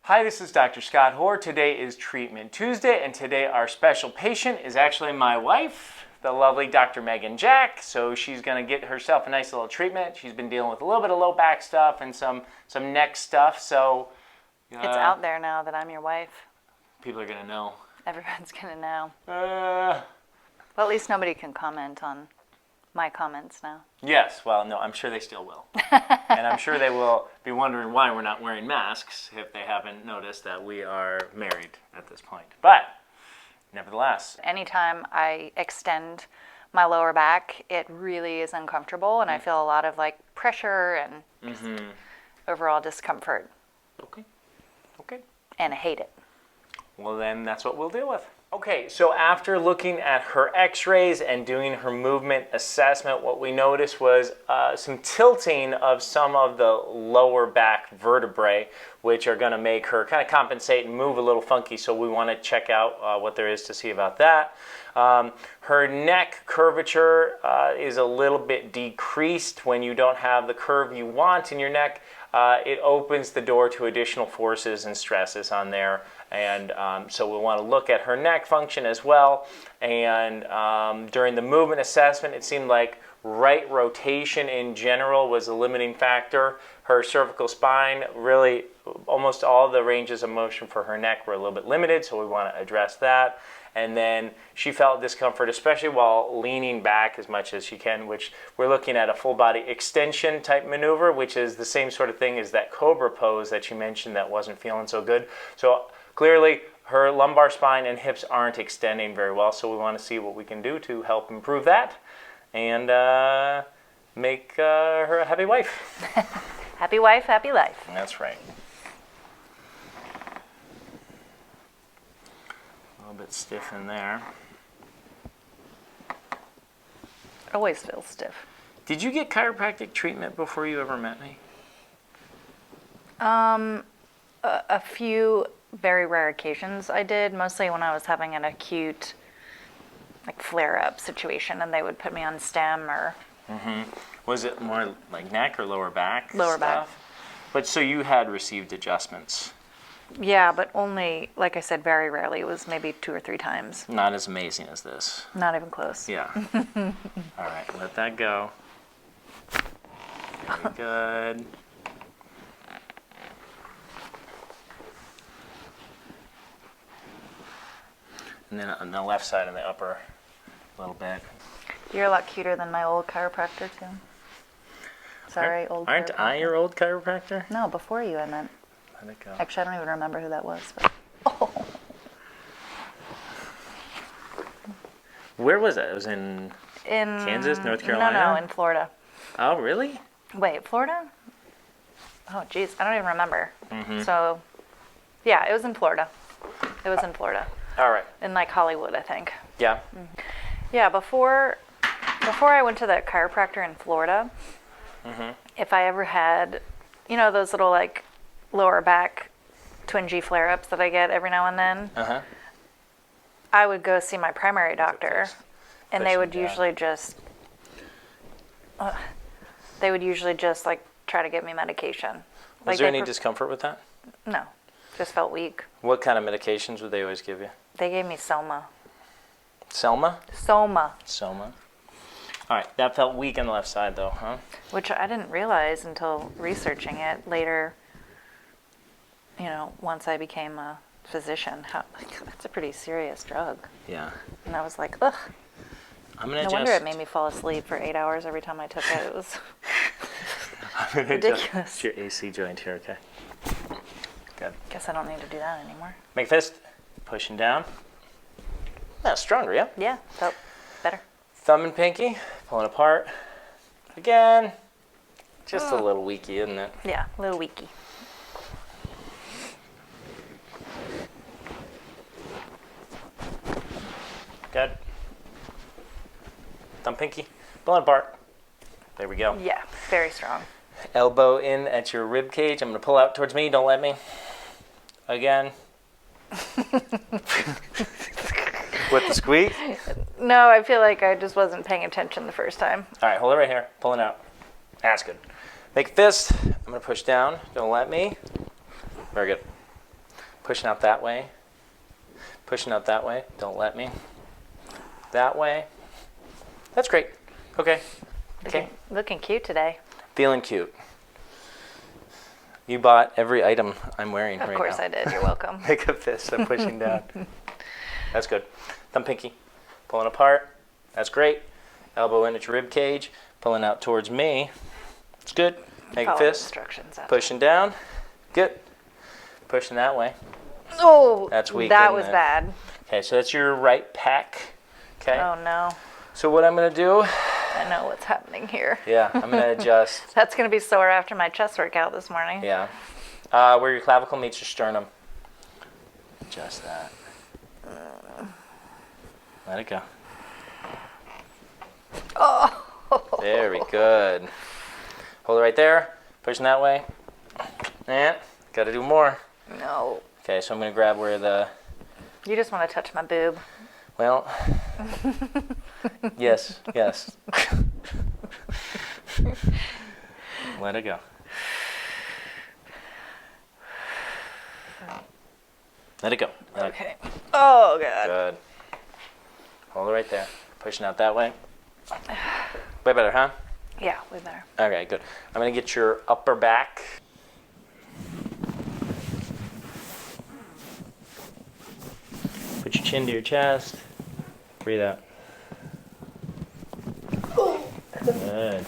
Hi, this is Dr. Scott Hoar. Today is Treatment Tuesday, and today our special patient is actually my wife, the lovely Dr. Megan Jack. So she's going to get herself a nice little treatment. She's been dealing with a little bit of low back stuff and some neck stuff. So it's out there now that I'm your wife. People are going to know. Everyone's going to know. Well, at least nobody can comment on my comments now. Yes, well, no, I'm sure they still will. And I'm sure they will be wondering why we're not wearing masks if they haven't noticed that we are married at this point. But nevertheless. Anytime I extend my lower back, it really is uncomfortable, and I feel a lot of like pressure and overall discomfort. Okay. And I hate it. Well, then that's what we'll deal with. Okay, so after looking at her x-rays and doing her movement assessment, what we noticed was some tilting of some of the lower back vertebrae, which are going to make her kind of compensate and move a little funky, so we want to check out what there is to see about that. Her neck curvature is a little bit decreased when you don't have the curve you want in your neck. It opens the door to additional forces and stresses on there. And so we want to look at her neck function as well. And during the movement assessment, it seemed like right rotation in general was a limiting factor. Her cervical spine, really almost all the ranges of motion for her neck were a little bit limited, so we want to address that. And then she felt discomfort, especially while leaning back as much as she can, which we're looking at a full body extension type maneuver, which is the same sort of thing as that cobra pose that you mentioned that wasn't feeling so good. So clearly, her lumbar spine and hips aren't extending very well, so we want to see what we can do to help improve that and make her a happy wife. Happy wife, happy life. That's right. A little bit stiff in there. Always feels stiff. Did you get chiropractic treatment before you ever met me? A few very rare occasions I did, mostly when I was having an acute like flare-up situation and they would put me on stem or... Was it more like neck or lower back Lower stuff? back. But so you had received adjustments. Yeah, but only, like I said, very rarely. It was maybe 2 or 3 times. Not as amazing as this. Not even close. Yeah. All right, let that go. Very good. And then on the left side of the upper a little bit. You're a lot cuter than my old chiropractor, too. Sorry, old Aren't chiropractor. I your old chiropractor? No, before you, I meant. Let it go. Actually, I don't even remember who that was. But... Oh. Where was it? It was in Kansas, North Carolina? No, in Florida. Oh, really? Wait, Florida? Oh, geez, I don't even remember. So, yeah, it was in Florida. It was in Florida. All right. In like Hollywood, I think. Yeah. Yeah, before I went to that chiropractor in Florida, if I ever had, you know, those little like lower back twingy flare-ups that I get every now and then, I would go see my primary doctor, and they would usually just like try to give me medication. Was there any discomfort with that? No, just felt weak. What kind of medications would they always give you? They gave me Soma. Selma? Soma. Soma. All right, that felt weak on the left side though, huh? Which I didn't realize until researching it later, you know, once I became a physician. That's a pretty serious drug. Yeah. And I was like, ugh. No wonder it made me fall asleep for 8 hours every time I took it. It was ridiculous. It's your AC joint here, okay? Good. Guess I don't need to do that anymore. Make fist. Pushing down. That's stronger, yeah? Yeah, felt better. Thumb and pinky, pulling apart. Again. Just a little weaky, isn't it? Yeah, a little weaky. Good. Thumb, pinky, pulling apart. There we go. Yeah, very strong. Elbow in at your rib cage. I'm going to pull out towards me. Don't let me. Again. With the squeak? No, I feel like I just wasn't paying attention the first time. All right, hold it right here. Pulling out. That's good. Make a fist. I'm going to push down. Don't let me. Very good. Pushing out that way. Pushing out that way. Don't let me. That way. That's great. Okay. Okay. Looking cute today. Feeling cute. You bought every item I'm wearing right now. Of course I did. You're welcome. Make a fist. I'm pushing down. That's good. Thumb pinky. Pulling apart. That's great. Elbow in at your rib cage. Pulling out towards me. It's good. Make a Follow fist. instructions after. Pushing down. Good. Pushing that way. Oh, That's weak. that isn't was it? bad. Okay, so that's your right pec. Okay. Oh no. So what I'm going to do, I know what's happening here. yeah, I'm going to adjust. That's going to be sore after my chest workout this morning. Yeah. Where your clavicle meets your sternum. Adjust that. Let it go. Oh. Very good. Hold it right there. Pushing that way. And got to do more. No. Okay, so I'm going to grab where the, You just want to touch my boob. well, yes. Let it go. Let it go. Let it go. Okay. Oh, God. Good. Hold it right there. Pushing out that way. Way better, huh? Yeah, way better. Okay, good. I'm going to get your upper back. Put your chin to your chest. Breathe out. Good.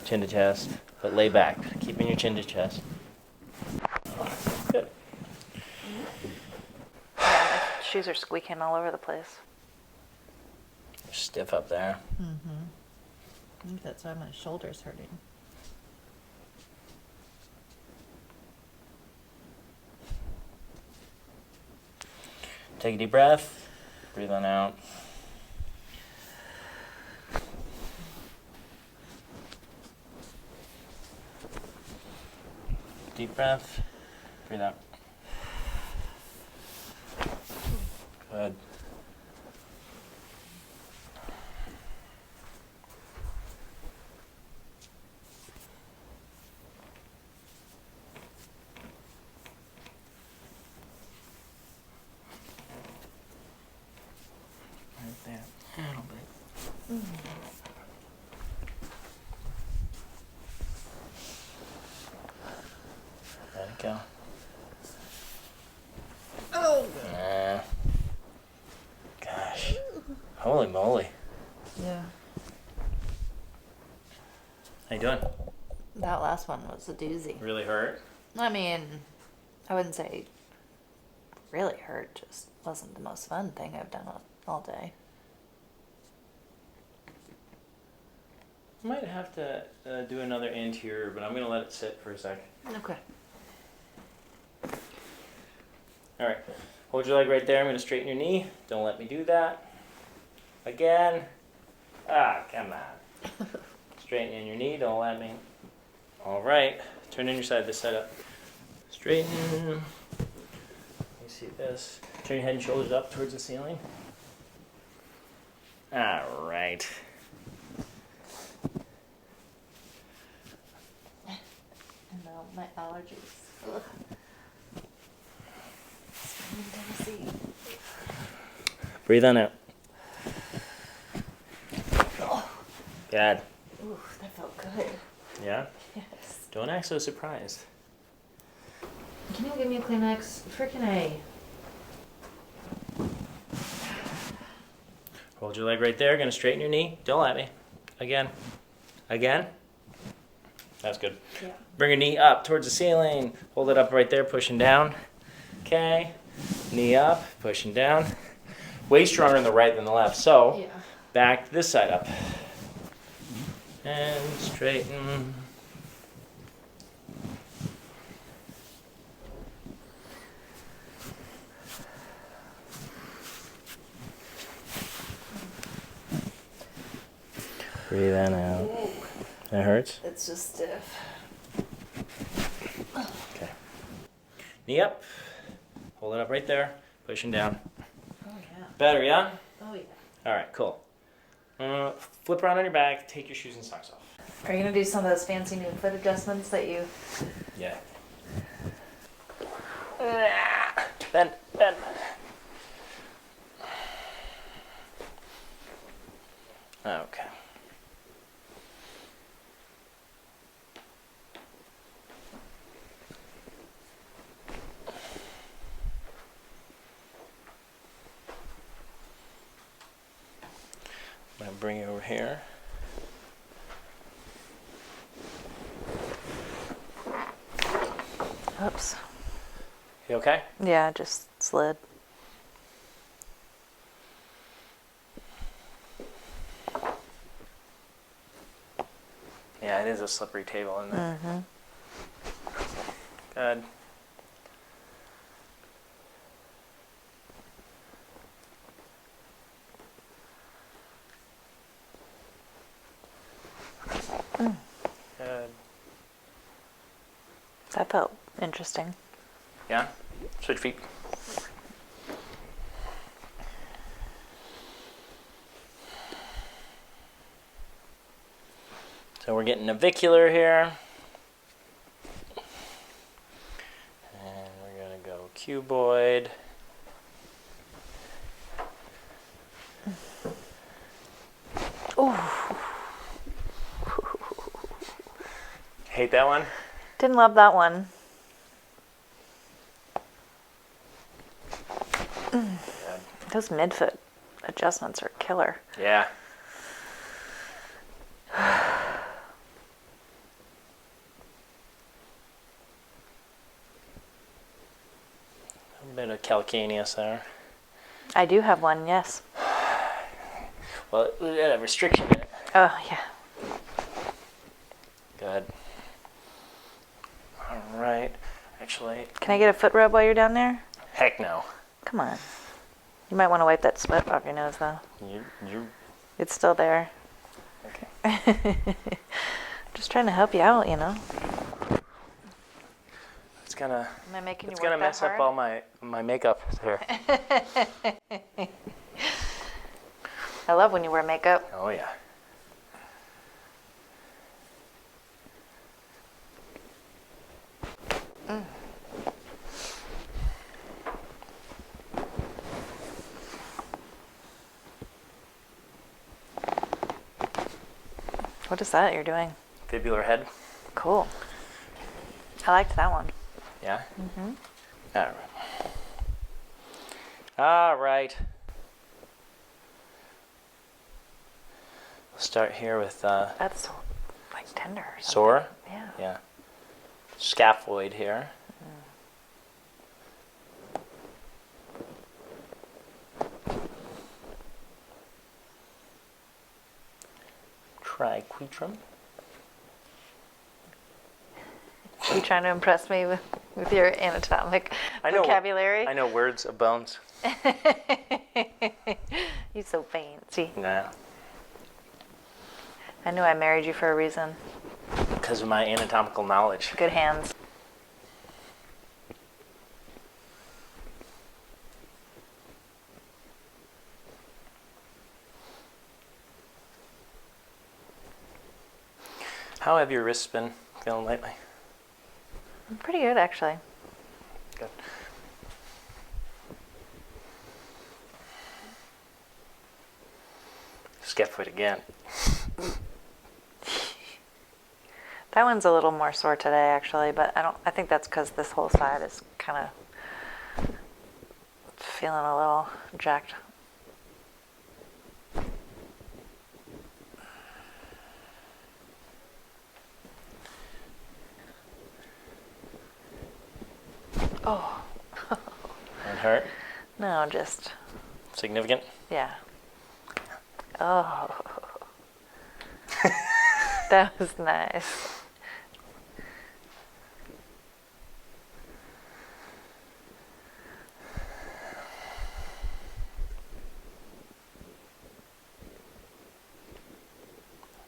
Chin to chest, but lay back. Keeping your chin to chest. Good. Yeah, my shoes are squeaking all over the place. Stiff up there. I think that's why my shoulder's hurting. Take a deep breath. Breathe on out. Deep breath. Breathe out. Good. Right there. A little bit. Let it go. Oh. Gosh. Holy moly. Yeah. How you doing? That last one was a doozy. Really hurt? I mean, I wouldn't say really hurt, just wasn't the most fun thing I've done all day. I might have to do another anterior, but I'm going to let it sit for a second. Okay. All right. Hold your leg right there. I'm going to straighten your knee. Don't let me do that. Again. Ah, come on. Straighten in your knee. Don't let me. All right. Turn in your side, this side up. Straighten. You see this. Turn your head and shoulders up towards the ceiling. All right. No, my allergies. Ugh. I'm in Tennessee. Breathe on out. Good. Ooh, that felt good. Yeah? Yes. Don't act so surprised. Can you give me a Kleenex? Freaking A. Hold your leg right there. Gonna straighten your knee. Don't let me. Again. Again. That's good. Yeah. Bring your knee up towards the ceiling. Hold it up right there, pushing down. Okay. Knee up, pushing down. Way stronger in the right than the left. So, Yeah. back this side up. And straighten. Breathe in out. Ooh, That hurts? it's just stiff. Okay. Knee up. Hold it up right there. Pushing down. Oh yeah. Better, yeah? Oh yeah. All right, cool. Flip around on your back. Take your shoes and socks off. Are you gonna do some of those fancy new foot adjustments that you? Yeah. Bend, bend. Okay. I'm going to bring you over here. Oops. You okay? Yeah, just slid. Yeah, it is a slippery table, isn't it? Mm-hmm. Good. Good. That felt interesting. Yeah? Switch feet. So we're getting navicular here. And we're going to go cuboid. Ooh. Hate that one? Didn't love that one. Good. Those midfoot adjustments are killer. Yeah. A bit of calcaneus there. I do have one, yes. Well, it had a restriction in it. Oh, yeah. Good. All right. Actually, Can I get a foot rub while you're down there? heck no. Come on. You might want to wipe that sweat off your nose, though. You It's still there. okay. Just trying to help you out, you know. It's gonna Am I making you it's work gonna that mess hard? up all my makeup here. I love when you wear makeup. Oh yeah. What is that you're doing? Fibular head. Cool. I liked that one. Yeah. Mm-hmm. All right. All right. We'll start here with That's like tender or something. sore. Yeah. Yeah. Scaphoid here. Triquetrum. You trying to impress me with your anatomic vocabulary? I know words of bones. You're so fancy. Nah. I knew I married you for a reason. Because of my anatomical knowledge. Good hands. How have your wrists been feeling lately? Pretty good, actually. Good. Scaphoid again. That one's a little more sore today, actually, but I think that's because this whole side is kind of feeling a little jacked. Oh. And hurt? No, just, Significant? yeah. Oh. That was nice.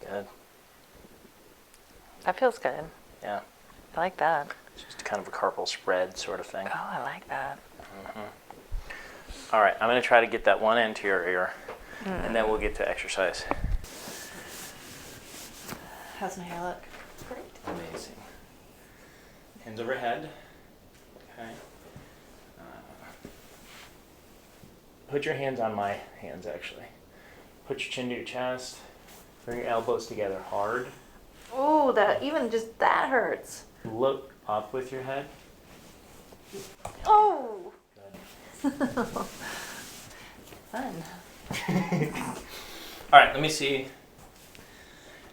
Good. That feels good. Yeah. I like that. It's just kind of a carpal spread sort of thing. Oh, I like that. All right, I'm going to try to get that one end to your ear, and then we'll get to exercise. How's my hair look? Great. Amazing. Hands overhead. Okay. put your hands on my hands, actually. Put your chin to your chest. Bring your elbows together hard. Oh, that even just that hurts. Look up with your head. Oh. Good. Fun. All right, let me see.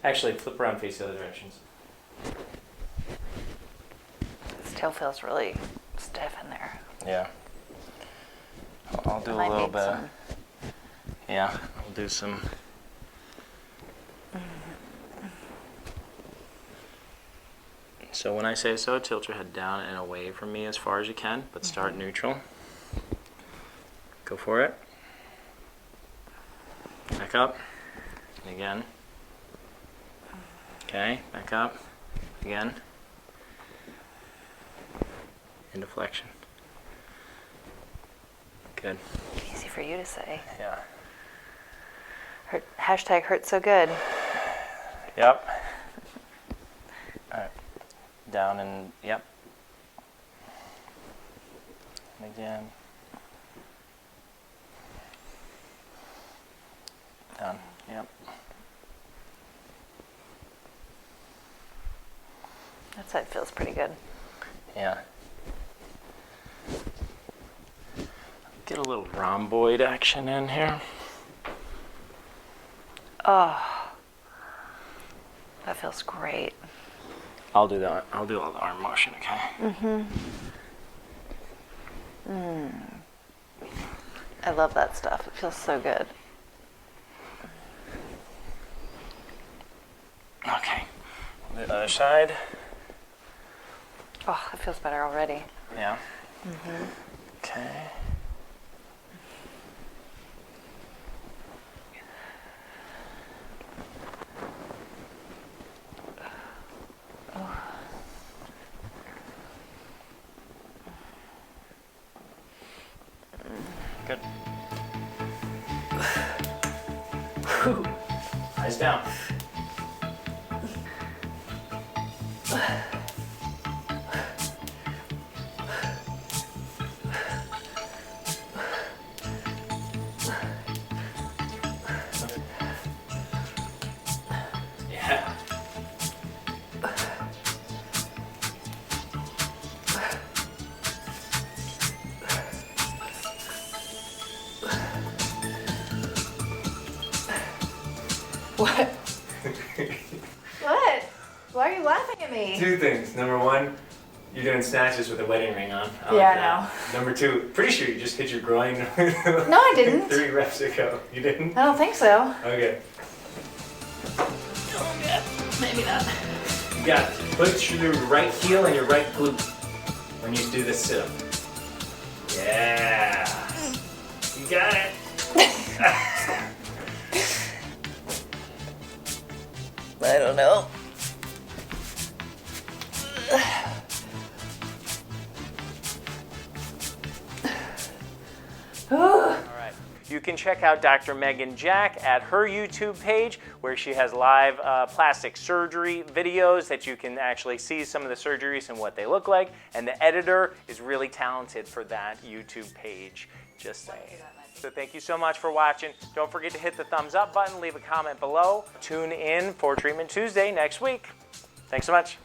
Actually, flip around, face the other directions. Still feels really stiff in there. Yeah. I'll do a Might little need bit. some- Yeah, I'll do some. So when I say so, tilt your head down and away from me as far as you can, but start neutral. Go for it. Back up. And again. Okay, back up. Again. Into flexion. Good. Easy for you to say. Yeah. Hashtag hurts so good. Yep. All right. Down and, yep. And again. Down, yep. That side feels pretty good. Yeah. Get a little rhomboid action in here. Oh, that feels great. I'll do that. I'll do all the arm motion, okay? I love that stuff. It feels so good. Okay. The other side. Oh, it feels better already. Yeah. Okay. Good. Eyes down. Yeah. What? What? Why are you laughing at me? Two things. Number one, you're doing snatches with a wedding ring on. Yeah, like I that. Number two, pretty sure you just hit your groin. No, I didn't. 3 reps ago. You didn't? I don't think so. Okay. Maybe not. You got it. Put your right heel and your right glute when you do this sit-up. Yeah. You got it. I don't know. You can check out Dr. Megan Jack at her YouTube page where she has live plastic surgery videos that you can actually see some of the surgeries and what they look like. And the editor is really talented for that YouTube page. Just saying. So thank you so much for watching. Don't forget to hit the thumbs up button, leave a comment below. Tune in for Treatment Tuesday next week. Thanks so much.